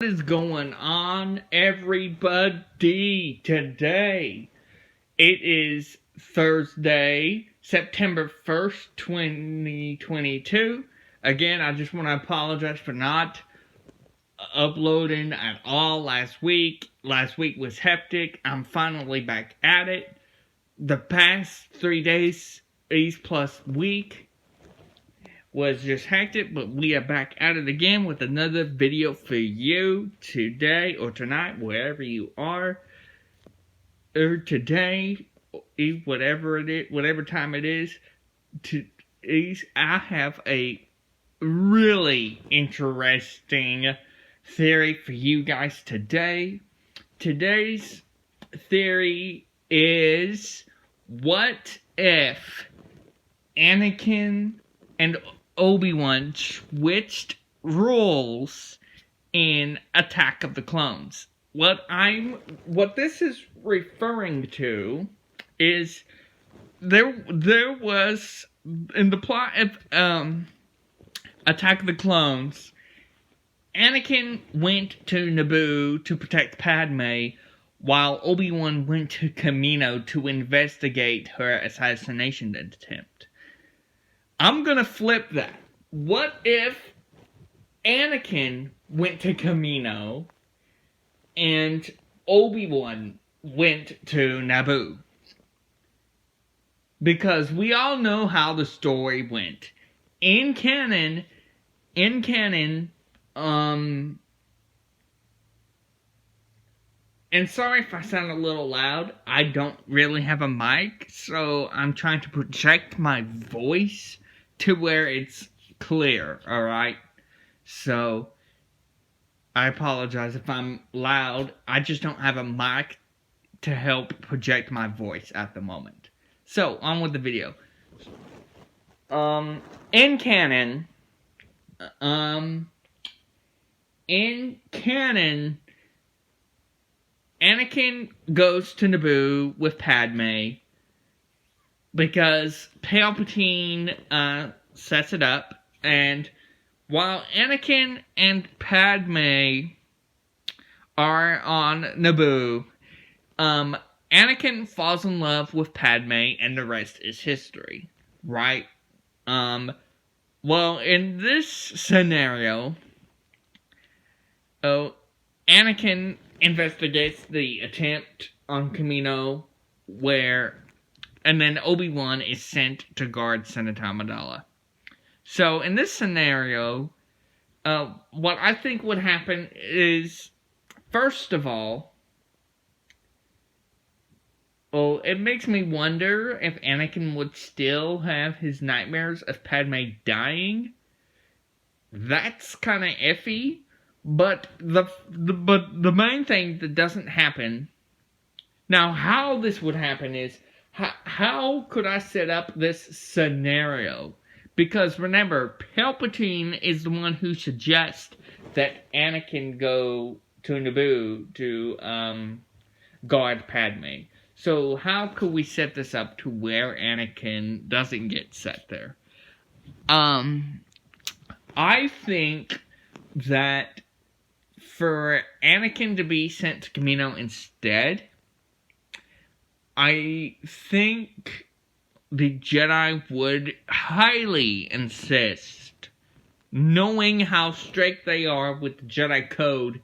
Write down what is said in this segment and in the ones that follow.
is going on, everybody? Today, it is Thursday, September 1st, 2022. Again, I just want to apologize for not uploading at all last week. Last week was hectic. I'm finally back at it. The past 3 days, plus week, was just hectic, but we are back at it again with another video for you today or tonight, wherever you are, or today, whatever it is, whatever time it is. I have a really interesting theory for you guys today. Today's theory is, what if Anakin and Obi-Wan switched roles in Attack of the Clones? What this is referring to is there was in the plot of Attack of the Clones, Anakin went to Naboo to protect Padme, while Obi-Wan went to Kamino to investigate her assassination attempt. I'm gonna flip that. What if Anakin went to Kamino and Obi-Wan went to Naboo? Because we all know how the story went. In canon, and sorry if I sound a little loud, I don't really have a mic, so I'm trying to project my voice to where it's clear, alright? So, I apologize if I'm loud. I just don't have a mic to help project my voice at the moment. So, on with the video. In canon, Anakin goes to Naboo with Padme because Palpatine sets it up, and while Anakin and Padme are on Naboo, Anakin falls in love with Padme, and the rest is history, right? Well, in this scenario, Anakin investigates the attempt on Kamino, and then Obi-Wan is sent to guard Senator Amidala. So, in this scenario, what I think would happen is, first of all, it makes me wonder if Anakin would still have his nightmares of Padme dying. That's kind of iffy. But the main thing that doesn't happen. Now, how this would happen is, how could I set up this scenario? Because remember, Palpatine is the one who suggests that Anakin go to Naboo to guard Padme. So how could we set this up to where Anakin doesn't get set there? I think that for Anakin to be sent to Kamino instead, I think the Jedi would highly insist, knowing how strict they are with the Jedi Code.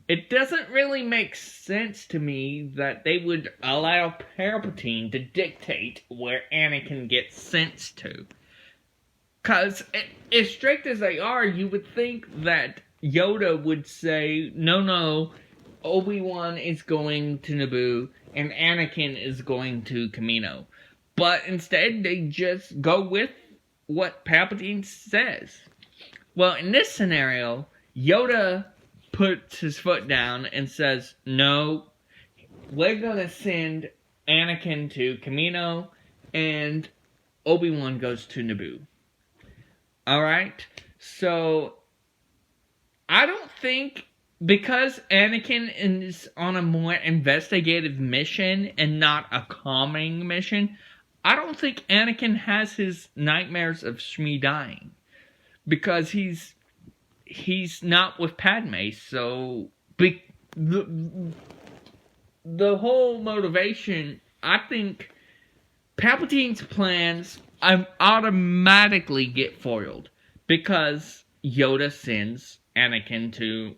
It doesn't really make sense to me that they would allow Palpatine to dictate where Anakin gets sent to. Because as strict as they are, you would think that Yoda would say, no, Obi-Wan is going to Naboo, and Anakin is going to Kamino. But instead, they just go with what Palpatine says. Well, in this scenario, Yoda puts his foot down and says, no, we're gonna send Anakin to Kamino, and Obi-Wan goes to Naboo. Alright? So, I don't think, because Anakin is on a more investigative mission and not a calming mission, I don't think Anakin has his nightmares of Shmi dying. Because he's he's not with Padme. So the whole motivation, I think Palpatine's plans automatically get foiled because Yoda sends Anakin to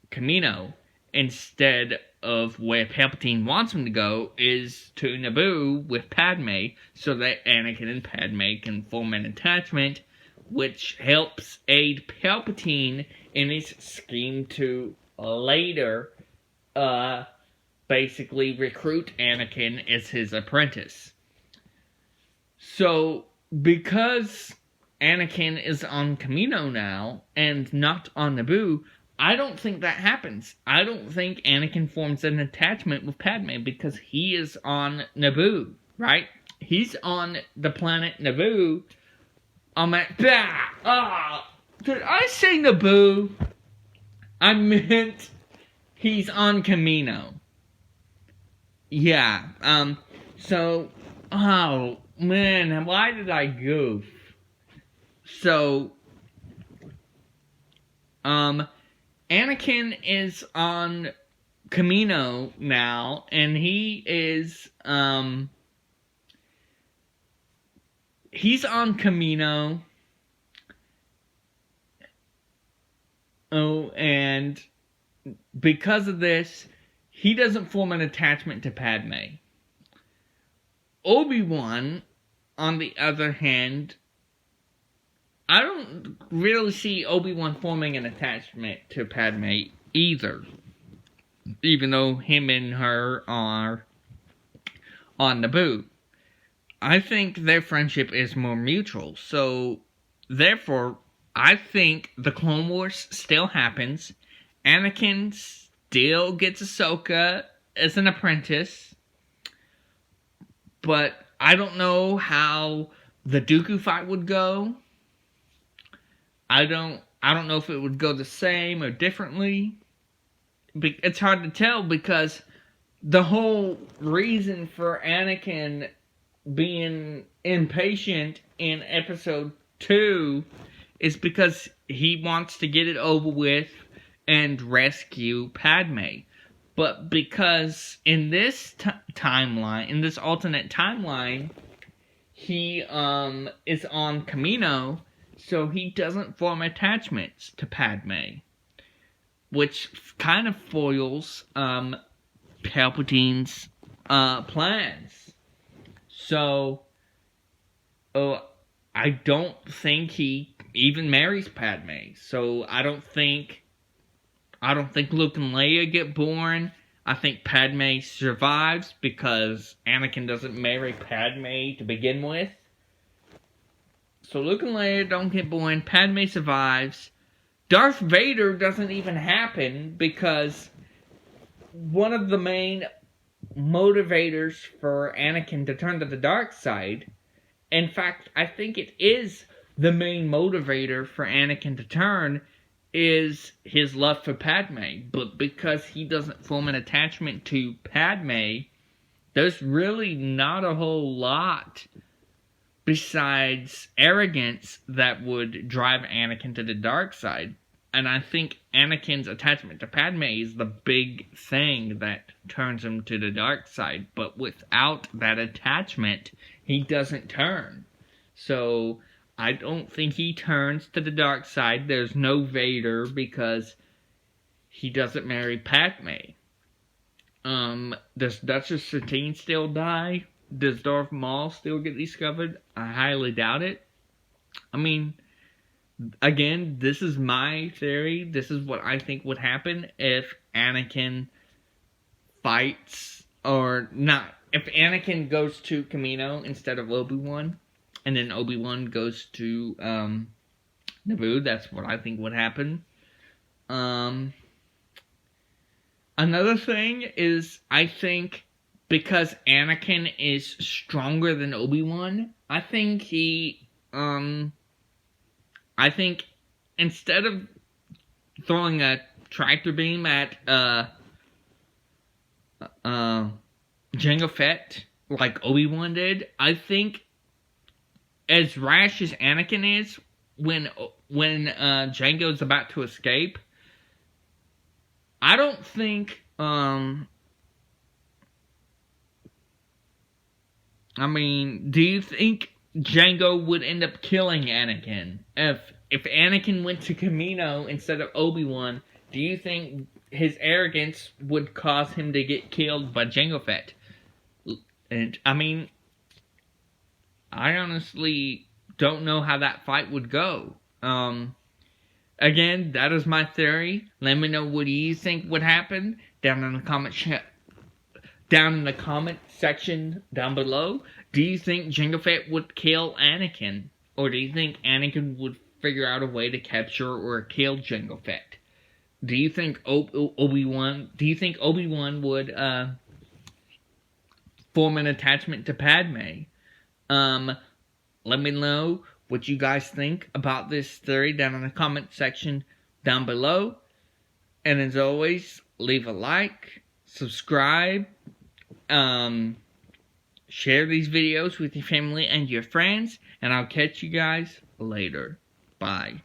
Kamino instead of where Palpatine wants him to go, is to Naboo with Padme, so that Anakin and Padme can form an attachment, which helps aid Palpatine in his scheme to later basically recruit Anakin as his apprentice. So, because Anakin is on Kamino now, and not on Naboo, I don't think that happens. I don't think Anakin forms an attachment with Padme, because he is on Naboo, right? He's on the planet Naboo. Did I say Naboo? I meant he's on Kamino. Yeah, oh man, why did I goof? So, Anakin is on Kamino now, and he's on Kamino. Oh, and because of this, he doesn't form an attachment to Padme. Obi-Wan, on the other hand, I don't really see Obi-Wan forming an attachment to Padme either. Even though him and her are on Naboo. I think their friendship is more mutual. So, therefore, I think the Clone Wars still happens. Anakin still gets Ahsoka as an apprentice. But I don't know how the Dooku fight would go. I don't know if it would go the same or differently. It's hard to tell because the whole reason for Anakin being impatient in episode 2 is because he wants to get it over with and rescue Padme. But because in this timeline, in this alternate timeline, he is on Kamino, so he doesn't form attachments to Padme, which kind of foils Palpatine's plans. So, I don't think he even marries Padme. So I don't think Luke and Leia get born. I think Padme survives because Anakin doesn't marry Padme to begin with. So Luke and Leia don't get born. Padme survives. Darth Vader doesn't even happen because one of the main motivators for Anakin to turn to the dark side, in fact, I think it is the main motivator for Anakin to turn, is his love for Padme. But because he doesn't form an attachment to Padme, there's really not a whole lot besides arrogance that would drive Anakin to the dark side. And I think Anakin's attachment to Padme is the big thing that turns him to the dark side. But without that attachment, he doesn't turn. So I don't think he turns to the dark side. There's no Vader because he doesn't marry Padme. Does Duchess Satine still die? Does Darth Maul still get discovered? I highly doubt it. I mean, again, this is my theory. This is what I think would happen if Anakin fights, or not. If Anakin goes to Kamino instead of Obi-Wan, and then Obi-Wan goes to Naboo, that's what I think would happen. Another thing is, I think because Anakin is stronger than Obi-Wan, I think instead of throwing a tractor beam at Jango Fett like Obi-Wan did, I think as rash as Anakin is, when when Django's about to escape, I don't think, do you think Django would end up killing Anakin? If Anakin went to Kamino instead of Obi-Wan, do you think his arrogance would cause him to get killed by Jango Fett? And, I honestly don't know how that fight would go. Again, that is my theory. Let me know what you think would happen down in the comment section down below. Do you think Jango Fett would kill Anakin, or do you think Anakin would figure out a way to capture or kill Jango Fett? Do you think Obi-Wan? Do you think Obi-Wan would form an attachment to Padme? Let me know what you guys think about this theory down in the comment section down below. And as always, leave a like, subscribe, share these videos with your family and your friends, and I'll catch you guys later. Bye.